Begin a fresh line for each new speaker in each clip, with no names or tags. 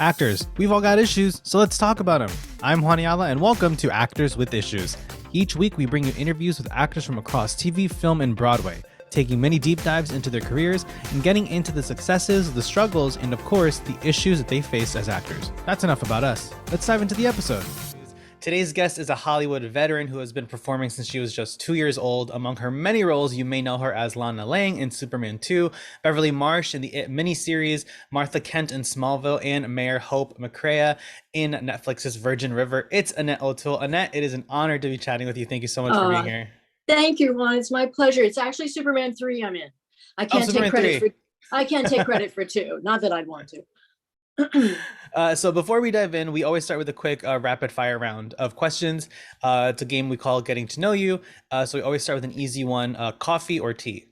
Actors, we've all got issues, so let's talk about them. I'm Juan Ayala, and welcome to Actors with Issues. Each week, we bring you interviews with actors from across TV, film, and Broadway, taking many deep dives into their careers and getting into the successes, the struggles, and of course, the issues that they face as actors. That's enough about us. Let's dive into the episode. Today's guest is a Hollywood veteran who has been performing since she was just 2 years old. Among her many roles, you may know her as Lana Lang in Superman 2, Beverly Marsh in the It miniseries, Martha Kent in Smallville, and Mayor Hope McCrea in Netflix's Virgin River. It's Annette O'Toole. Annette, it is an honor to be chatting with you. Thank you so much for being here.
Thank you, Juan. It's my pleasure. It's actually Superman 3 I'm in. I can't take credit for 2. Not that I'd want to.
So before we dive in, we always start with a quick rapid fire round of questions. It's a game we call Getting to Know You. So we always start with an easy one. Coffee or tea?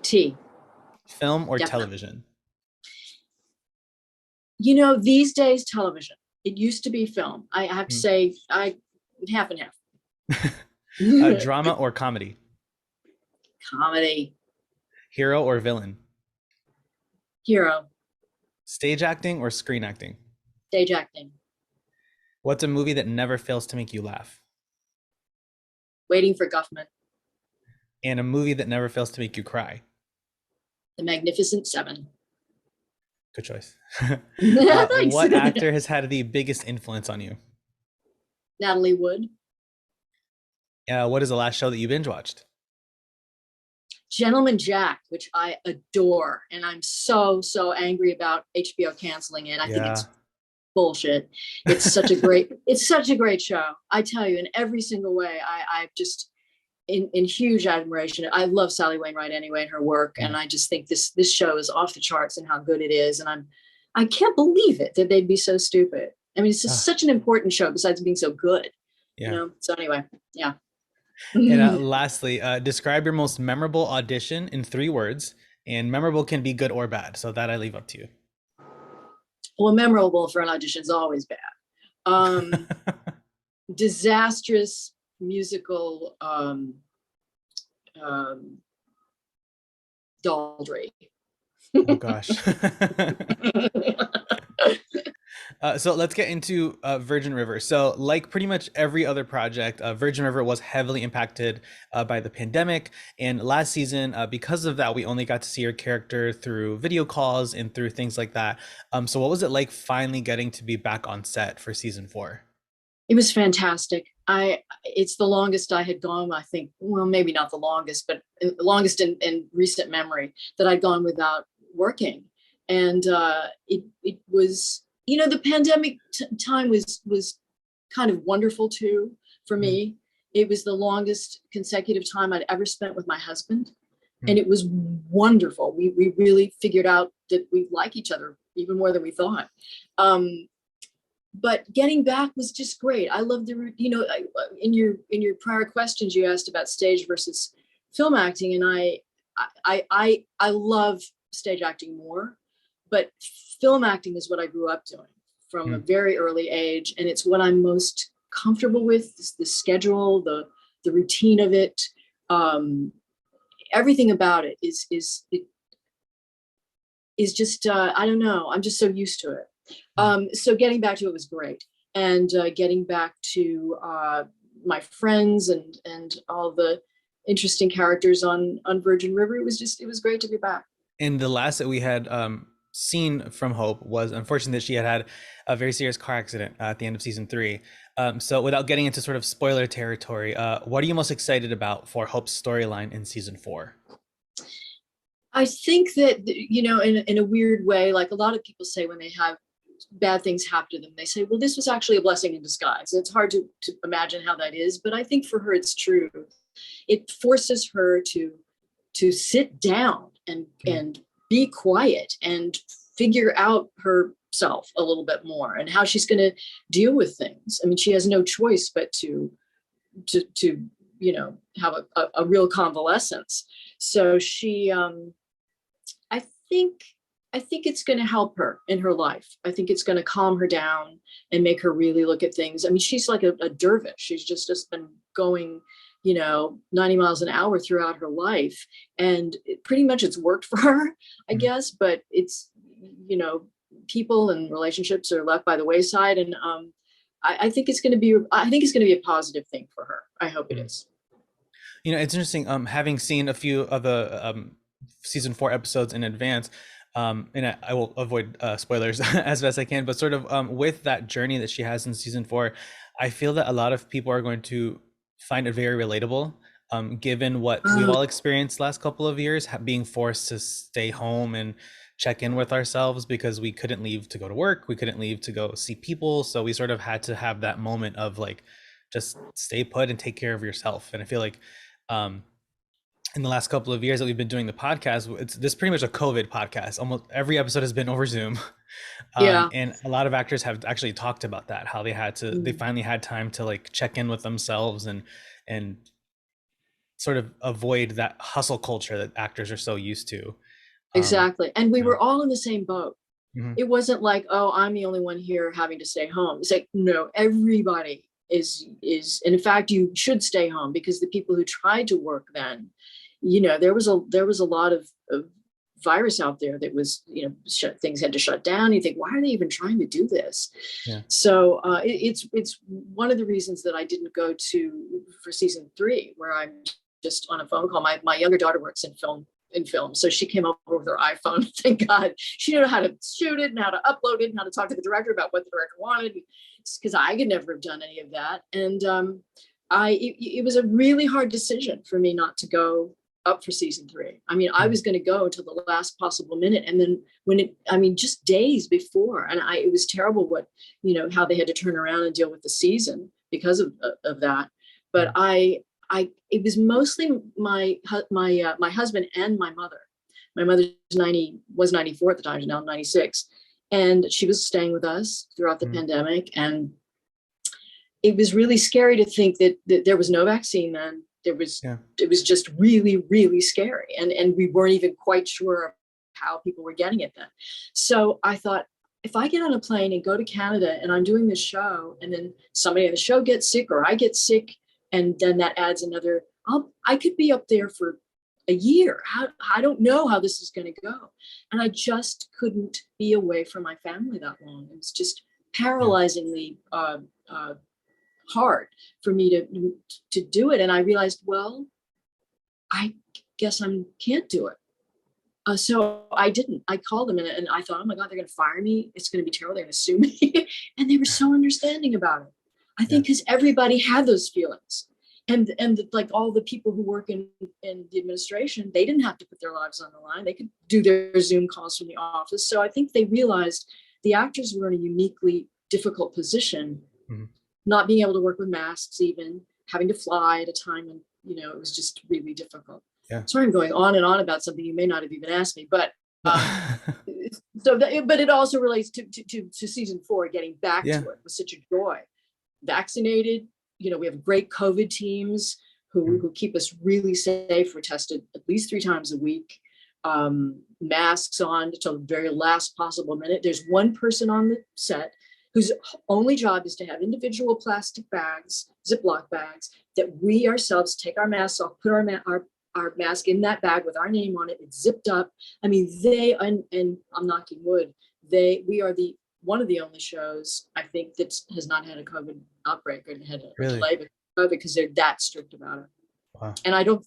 Tea.
Film or
Definitely.
Television?
You know, these days, television. It used to be film. I have to say, half and half.
Drama or comedy?
Comedy.
Hero or villain?
Hero.
Stage acting or screen acting?
Stage acting.
What's a movie that never fails to make you laugh?
Waiting for Guffman.
And a movie that never fails to make you cry?
The Magnificent Seven.
Good choice.
Thanks.
What actor has had the biggest influence on you?
Natalie Wood.
What is the last show that you binge watched?
Gentleman Jack, which I adore, and I'm so angry about HBO canceling it. I think it's bullshit. It's such a great show. I tell you, in every single way, I just in huge admiration. I love Sally Wainwright anyway and her work, and I just think this show is off the charts and how good it is. And I can't believe it that they'd be so stupid. I mean, it's just such an important show besides being so good.
Yeah.
You know. So anyway, yeah.
And lastly, describe your most memorable audition in 3 words. And memorable can be good or bad, so that I leave up to you.
Well, memorable for an audition is always bad. Disastrous musical daldry.
Oh gosh. So let's get into Virgin River. So like pretty much every other project, Virgin River was heavily impacted by the pandemic. And last season, because of that, we only got to see your character through video calls and through things like that. So what was it like finally getting to be back on set for season 4?
It was fantastic. It's the longest I had gone, I think, well, maybe not the longest, but the longest in recent memory that I'd gone without working. And it was, you know, the pandemic time was kind of wonderful too for me. It was the longest consecutive time I'd ever spent with my husband, and it was wonderful. We really figured out that we like each other even more than we thought. But getting back was just great. I love you know, in your prior questions you asked about stage versus film acting, and I love stage acting more, but film acting is what I grew up doing from a very early age, and it's what I'm most comfortable with. The schedule, the routine of it, everything about it is just I don't know. I'm just so used to it. So getting back to it was great, and getting back to my friends and all the interesting characters on Virgin River. It was great to be back.
And the last that we had seen from Hope was unfortunate that she had a very serious car accident at the end of season 3. So without getting into sort of spoiler territory, what are you most excited about for Hope's storyline in season 4?
I think that, you know, in a weird way, like a lot of people say when they have bad things happen to them, they say, well, this was actually a blessing in disguise. It's hard to imagine how that is, but I think for her it's true. It forces her to sit down and be quiet and figure out herself a little bit more and how she's going to deal with things. I mean, she has no choice but to you know, have a real convalescence. So she, I think it's going to help her in her life. I think it's going to calm her down and make her really look at things. I mean, she's like a dervish. She's just been going, you know, 90 miles an hour throughout her life. And pretty much it's worked for her, I guess, but it's, you know, people and relationships are left by the wayside. And I think it's going to be a positive thing for her. I hope it is.
You know, it's interesting, having seen a few of the season 4 episodes in advance, and I will avoid spoilers as best I can, but sort of with that journey that she has in season 4, I feel that a lot of people are going to find it very relatable, given what we've all experienced last couple of years, being forced to stay home and check in with ourselves because we couldn't leave to go to work, we couldn't leave to go see people, so we sort of had to have that moment of like, just stay put and take care of yourself. And I feel like in the last couple of years that we've been doing the podcast, it's this pretty much a COVID podcast. Almost every episode has been over Zoom. And a lot of actors have actually talked about that, how they had to, they finally had time to like check in with themselves and sort of avoid that hustle culture that actors are so used to.
Exactly. And we were all in the same boat. It wasn't like, oh, I'm the only one here having to stay home. It's like, no, everybody is, and in fact, you should stay home, because the people who tried to work then, you know, there was a lot of virus out there that was, you know, things had to shut down. You think, why are they even trying to do this? So it's one of the reasons that I didn't go for season 3, where I'm just on a phone call. My younger daughter works in film, so she came over with her iPhone. Thank God. She knew how to shoot it and how to upload it and how to talk to the director about what the director wanted, because I could never have done any of that. And it was a really hard decision for me not to go up for season 3. I mean, I was going to go until the last possible minute, and then just days before, and it was terrible what, you know, how they had to turn around and deal with the season because of that. But it was mostly my husband and my mother. My mother was 94 at the time, she's now 96. And she was staying with us throughout the pandemic. And it was really scary to think that there was no vaccine then. It was just really, really scary. And we weren't even quite sure how people were getting it then. So I thought, if I get on a plane and go to Canada and I'm doing this show, and then somebody on the show gets sick or I get sick, and then that adds another, I could be up there for a year. I don't know how this is going to go. And I just couldn't be away from my family that long. It was just paralyzingly hard for me to do it. And I realized, well, I guess I can't do it. So I didn't. I called them and I thought, oh my God, they're going to fire me. It's going to be terrible. They're going to sue me. And they were so understanding about it. I think because everybody had those feelings. And like all the people who work in the administration, they didn't have to put their lives on the line. They could do their Zoom calls from the office. So I think they realized the actors were in a uniquely difficult position, not being able to work with masks, even having to fly at a time when, you know, it was just really difficult. Sorry, I'm going on and on about something you may not have even asked me, but but it also relates to season 4, getting back to it was such a joy. Vaccinated, you know, we have great COVID teams who keep us really safe. We're tested at least 3 times a week, masks on till the very last possible minute. There's one person on the set whose only job is to have individual plastic bags, Ziploc bags, that we ourselves take our masks off, put our mask in that bag with our name on it. It's zipped up. I mean, and I'm knocking wood, we are one of the only shows, I think, that has not had a COVID outbreak or had a delay because they're that strict about it.
Wow.
And I don't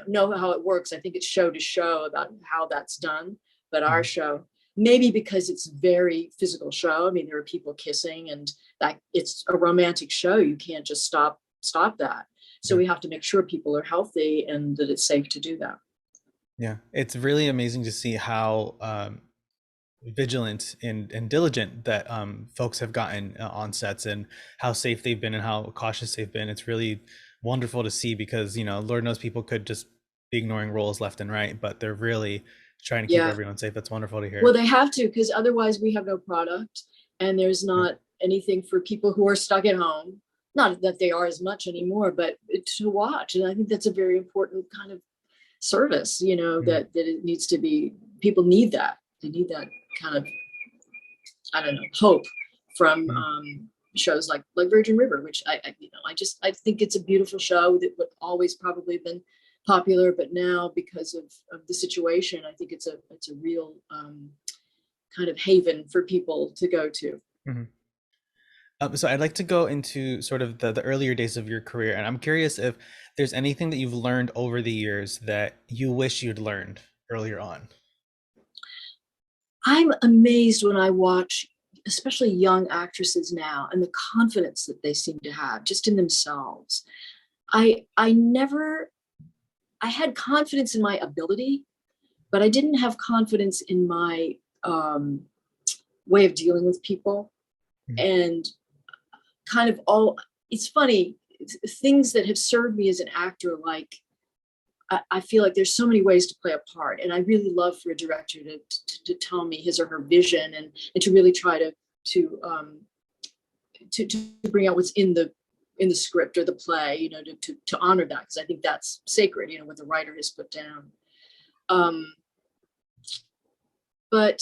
know how it works. I think it's show to show about how that's done. But our show, maybe because it's a very physical show. I mean, there are people kissing, and that it's a romantic show. You can't just stop that. So we have to make sure people are healthy and that it's safe to do that.
Yeah, it's really amazing to see how vigilant and diligent that folks have gotten on sets, and how safe they've been and how cautious they've been. It's really wonderful to see, because, you know, Lord knows people could just be ignoring rules left and right, but they're really trying to keep everyone safe. That's wonderful to hear.
Well, they have to, because otherwise we have no product, and there's not anything for people who are stuck at home. Not that they are as much anymore, but to watch. And I think that's a very important kind of service, you know, that it needs to be. People need that. They need that kind of, I don't know, hope from shows like Virgin River, which I think it's a beautiful show that would always probably been popular, but now because of the situation, I think it's a real kind of haven for people to go to.
Mhm. So I'd like to go into sort of the earlier days of your career, and I'm curious if there's anything that you've learned over the years that you wish you'd learned earlier on.
I'm amazed when I watch, especially young actresses now, and the confidence that they seem to have just in themselves. I never I had confidence in my ability, but I didn't have confidence in my way of dealing with people.
Mhm.
And kind of all, it's funny, things that have served me as an actor, like I feel like there's so many ways to play a part, and I really love for a director to tell me his or her vision, and to really try to um, to bring out what's in the script or the play, you know, to honor that, because I think that's sacred, you know, what the writer has put down. Um, but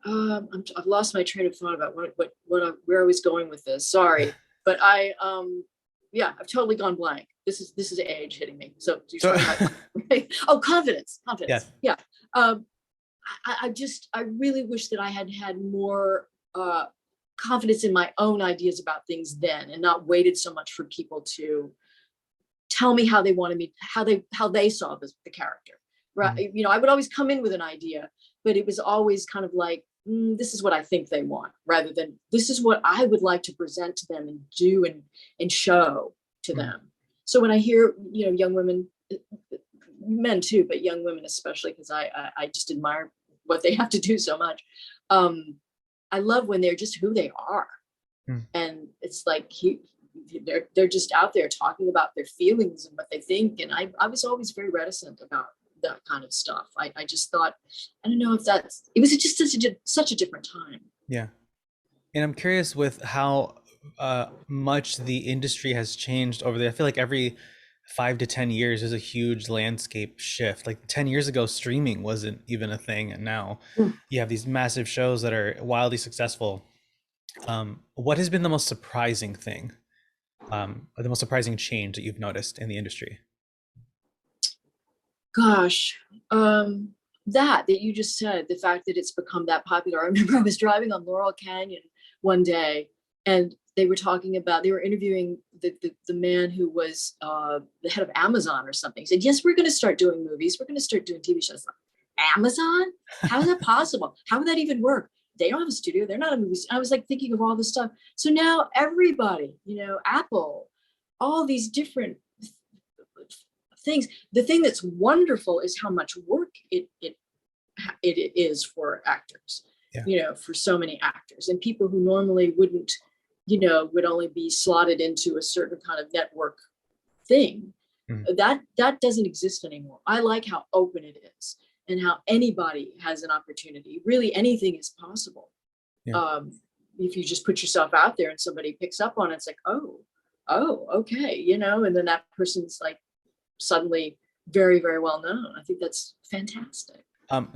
I've lost my train of thought about where I was going with this. Sorry, but yeah, I've totally gone blank. This is age hitting me. So you're
So,
talking about oh, confidence.
yes.
Yeah. Um, I really wish that I had more confidence in my own ideas about things then, and not waited so much for people to tell me how they wanted me, how they saw the character. Right.
Mhm.
You know, I would always come in with an idea, but it was always kind of like, this is what I think they want, rather than this is what I would like to present to them and do and show to
Mhm.
them. So when I hear, you know, young women, men too, but young women especially, because I just admire what they have to do so much. I love when they're just who they are,
Mhm.
and it's like they're just out there talking about their feelings and what they think. And I was always very reticent about that kind of stuff. I just thought, I don't know if it was just such a different time.
Yeah. And I'm curious with how much the industry has changed over there. I feel like every 5 to 10 years there's a huge landscape shift. Like 10 years ago, streaming wasn't even a thing, and now
Mm.
you have these massive shows that are wildly successful. What has been the most surprising thing, or the most surprising change that you've noticed in the industry?
Gosh, that you just said, the fact that it's become that popular. I remember I was driving on Laurel Canyon one day, and they were interviewing the man who was the head of Amazon or something. He said, yes, we're going to start doing movies. We're going to start doing TV shows. Like, Amazon? How is that possible? How would that even work? They don't have a studio. They're not a movie. I was like thinking of all this stuff. So now everybody, you know, Apple, all these different things. The thing that's wonderful is how much work it is for actors,
Yeah.
you know, for so many actors, and people who normally wouldn't, you know, would only be slotted into a certain kind of network thing.
Mhm.
That doesn't exist anymore. I like how open it is, and how anybody has an opportunity. Really, anything is possible.
Yeah.
Um, if you just put yourself out there and somebody picks up on it, it's like, oh, okay, you know, and then that person's like suddenly very, very well known. I think that's fantastic.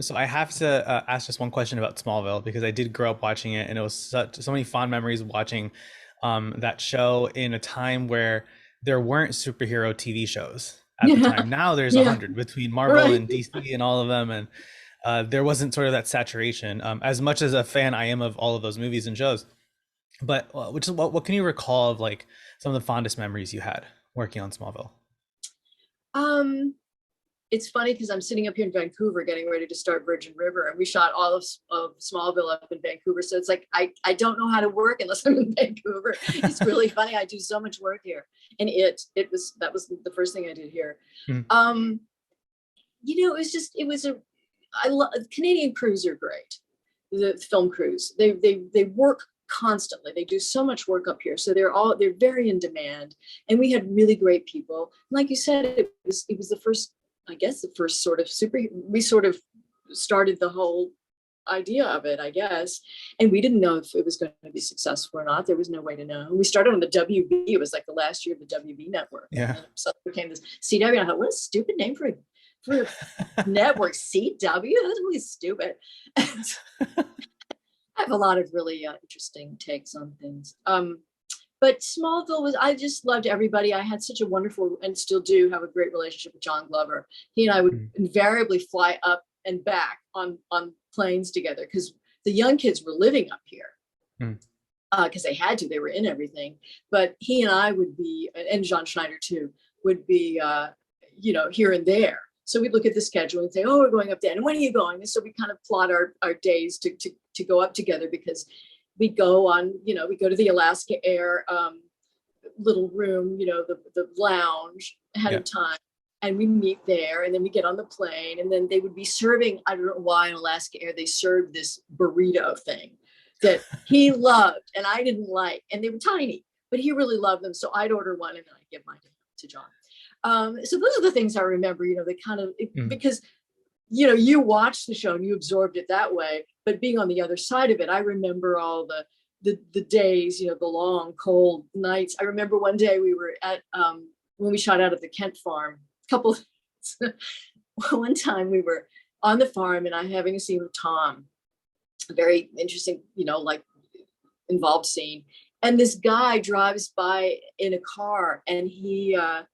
So I have to ask just one question about Smallville, because I did grow up watching it, and it was so many fond memories watching that show in a time where there weren't superhero TV shows at the
Yeah,
time. Now there's a
yeah,
hundred between Marvel
right.
and DC and all of them, and there wasn't sort of that saturation. As much as a fan I am of all of those movies and shows, but which is what can you recall of like some of the fondest memories you had working on Smallville?
Um, it's funny because I'm sitting up here in Vancouver getting ready to start Virgin River, and we shot all of Smallville up in Vancouver. So it's like I don't know how to work unless I'm in Vancouver. It's really funny. I do so much work here, and that was the first thing I did here.
Mhm.
Um, you know, it was a I love Canadian crews are great. The film crews, they work constantly. They do so much work up here, so they're very in demand. And we had really great people. Like you said, it was the first, I guess, the first sort of super. We sort of started the whole idea of it, I guess. And we didn't know if it was going to be successful or not. There was no way to know. We started on the WB. It was like the last year of the WB network, and
Yeah.
then it suddenly became this CW. And I thought, what a stupid name for a network, CW. That's really stupid. I have a lot of really interesting takes on things. But Smallville was, I just loved everybody. I had such a wonderful, and still do have a great relationship with John Glover. He and I would
Mhm.
invariably fly up and back on planes together, because the young kids were living up here.
Mm.
Because they had to, they were in everything. But he and I would be, and John Schneider too, would be, here and there. So we'd look at the schedule and say, oh, we're going up there. And when are you going? And so we kind of plot our days to go up together, because we go on, we go to the Alaska Air little room, the lounge ahead of time. And we meet there, and then we get on the plane, and then they would be serving, I don't know why in Alaska Air, they served this burrito thing that he loved and I didn't like, and they were tiny, but he really loved them. So I'd order one and then I'd give mine to John. So those are the things I remember, they kind of, because, you watched the show and you absorbed it that way, but being on the other side of it, I remember all the days, the long, cold nights. I remember one day we were at, when we shot out at the Kent farm, one time we were on the farm and I'm having a scene with Tom, a very interesting, involved scene. And this guy drives by in a car, and he, I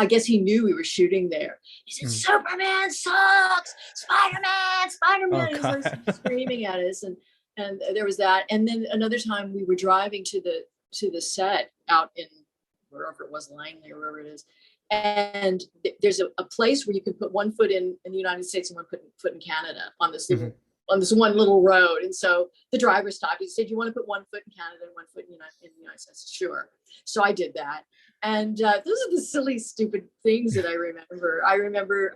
guess he knew we were shooting there. He said, Superman sucks, Spider-Man. He was like screaming at us. And there was that. And then another time we were driving to the set out in wherever it was, Langley or wherever it is. And there's a place where you can put one foot in the United States and one foot in Canada on this little, on this one little road. And so the driver stopped. He said, you want to put one foot in Canada and one foot in the United States? Sure. So I did that. And those are the silly, stupid things that I remember. I remember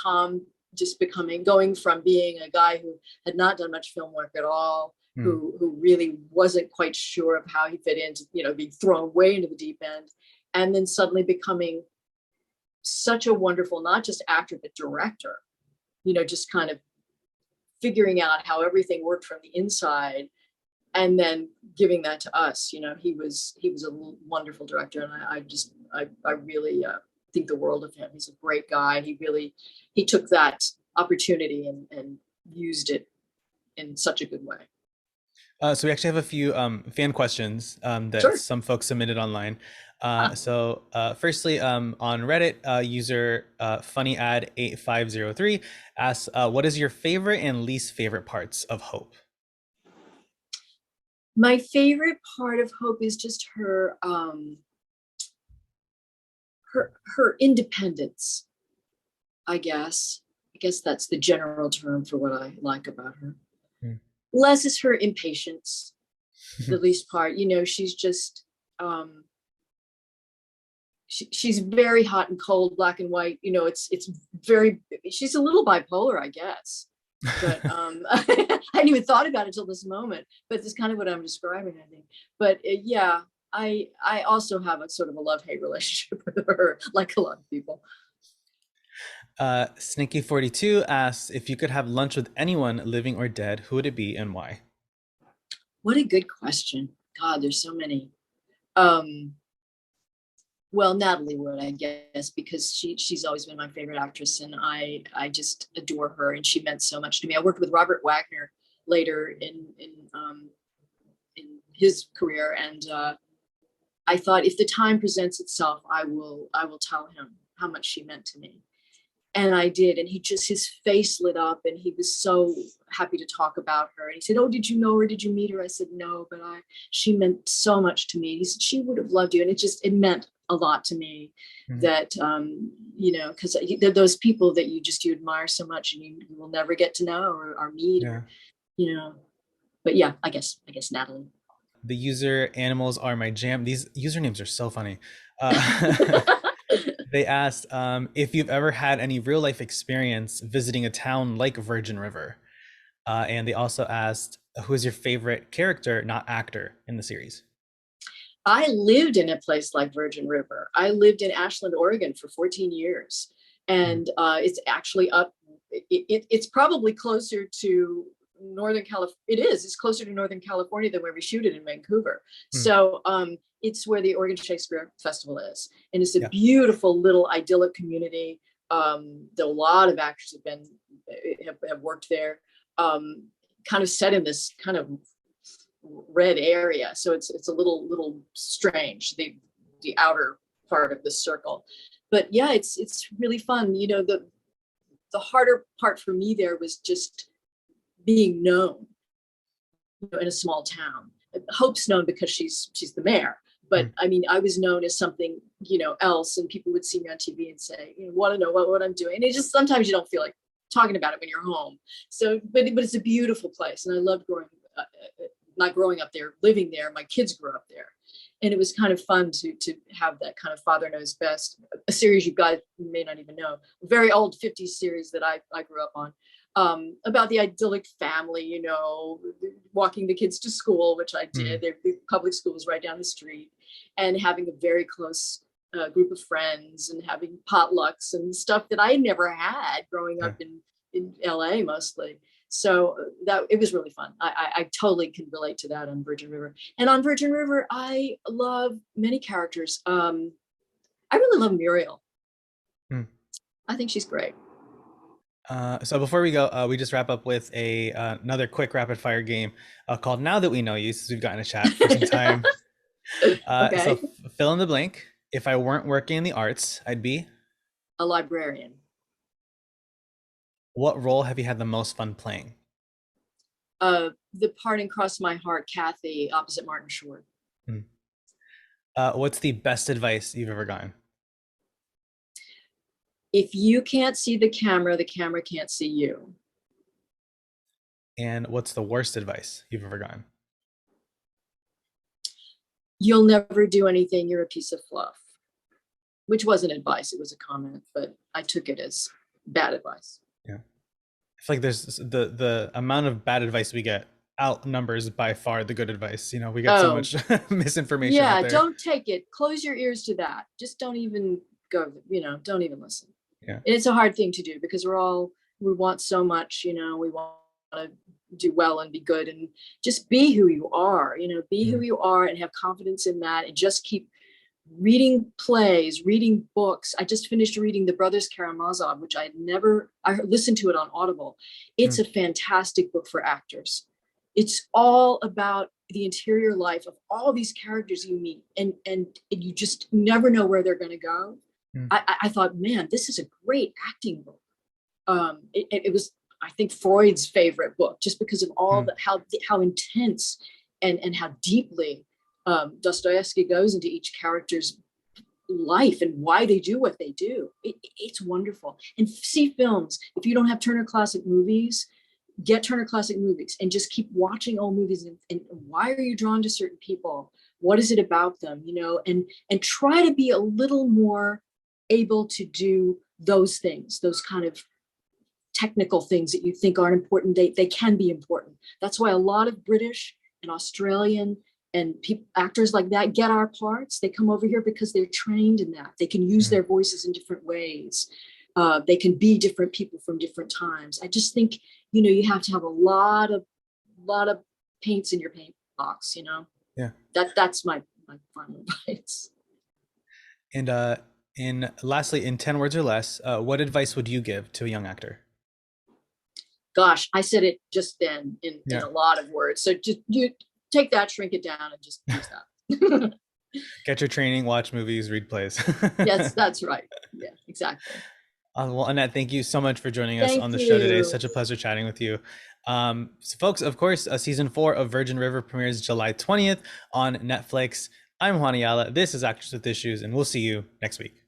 Tom just going from being a guy who had not done much film work at all, who really wasn't quite sure of how he fit into, being thrown way into the deep end. And then suddenly becoming such a wonderful, not just actor, but director, just kind of figuring out how everything worked from the inside and then giving that to us. He was a wonderful director. And I really think the world of him. He's a great guy. He took that opportunity and used it in such a good way.
So we actually have a few fan questions that some folks submitted online. So firstly, on Reddit, user funnyad8503 asks, what is your favorite and least favorite parts of Hope?
My favorite part of Hope is just her her independence, I guess. That's the general term for what I like about her. Less is her impatience, the least part. She's just, she's very hot and cold, black and white. It's very, she's a little bipolar, I guess. But I hadn't even thought about it until this moment. But it's kind of what I'm describing, I think. But yeah, I also have a sort of a love-hate relationship with her, like a lot of people.
Sneaky42 asks, if you could have lunch with anyone, living or dead, who would it be and why?
What a good question. God, there's so many. Well, Natalie Wood, I guess, because she's always been my favorite actress, and I just adore her, and she meant so much to me. I worked with Robert Wagner later in his career, and I thought, if the time presents itself, I will tell him how much she meant to me. And I did. And his face lit up, and he was so happy to talk about her. And he said, oh, did you know her? Did you meet her? I said, no, but she meant so much to me. He said, she would have loved you. And it meant a lot to me that, because they're those people that you admire so much and you will never get to know or meet, but yeah, I guess Natalie.
The user Animals Are My Jam. These usernames are so funny. They asked if you've ever had any real life experience visiting a town like Virgin River. And they also asked, who is your favorite character, not actor, in the series?
I lived in a place like Virgin River. I lived in Ashland, Oregon for 14 years. And it's actually up, it's probably closer to Northern California. It's closer to Northern California than where we shoot it in Vancouver. So it's where the Oregon Shakespeare Festival is. And it's a beautiful little idyllic community. A lot of actors have worked there, kind of set in this kind of red area. So it's a little strange, the outer part of the circle. But yeah, it's really fun. The harder part for me there was just being known, in a small town. Hope's known because she's the mayor. But I mean, I was known as something, else, and people would see me on TV and say, want to know what I'm doing. And it just, sometimes you don't feel like talking about it when you're home. So, but it's a beautiful place. And I loved not growing up there, living there. My kids grew up there. And it was kind of fun to have that kind of Father Knows Best, a series you guys may not even know, a very old 50s series that I grew up on, about the idyllic family, walking the kids to school, which I did. The public schools right down the street, and having a very close group of friends, and having potlucks and stuff that I never had growing up in LA mostly. So that it was really fun. I totally can relate to that on Virgin River. And on Virgin River, I love many characters. I really love Muriel. I think she's great.
So before we go, we just wrap up with another quick rapid fire game called Now That We Know You, since we've gotten a chat for some time.
Okay.
So fill in the blank. If I weren't working in the arts, I'd be
a librarian.
What role have you had the most fun playing?
The part in Cross My Heart, Kathy, opposite Martin Short.
What's the best advice you've ever gotten?
If you can't see the camera can't see you.
And what's the worst advice you've ever gotten?
You'll never do anything. You're a piece of fluff. Which wasn't advice. It was a comment, but I took it as bad advice.
Yeah. I feel like there's the amount of bad advice we get outnumbers by far the good advice. We get so much misinformation.
Yeah, don't take it. Close your ears to that. Just don't even go, don't even listen.
Yeah.
And it's a hard thing to do because we want so much, we want to do well and be good, and just be who you are, be who you are and have confidence in that, and just keep reading plays, reading books. I just finished reading The Brothers Karamazov, which I listened to it on Audible. It's a fantastic book for actors. It's all about the interior life of all these characters you meet, and you just never know where they're going to go. I thought, man, this is a great acting book. It was, I think, Freud's favorite book, just because of all how intense and how deeply Dostoevsky goes into each character's life and why they do what they do. It's wonderful. And see films. If you don't have Turner Classic Movies, get Turner Classic Movies and just keep watching old movies. And why are you drawn to certain people? What is it about them? And try to be a little more able to do those things, those kind of technical things that you think aren't important. They can be important. That's why a lot of British and Australian and actors like that get our parts. They come over here because they're trained in that. They can use their voices in different ways. They can be different people from different times. I just think, you have to have a lot of paints in your paint box,
Yeah.
That's my final advice.
And lastly, in 10 words or less, what advice would you give to a young actor?
Gosh, I said it just then in a lot of words. So just you take that, shrink it down, and just use that.
Get your training, watch movies, read plays.
Yes, that's right. Yeah, exactly.
Well, Annette, thank you so much for joining us on the show today. Such a pleasure chatting with you. So folks, of course, season 4 of Virgin River premieres July 20th on Netflix. I'm Juan Ayala. This is Actors with Issues, and we'll see you next week.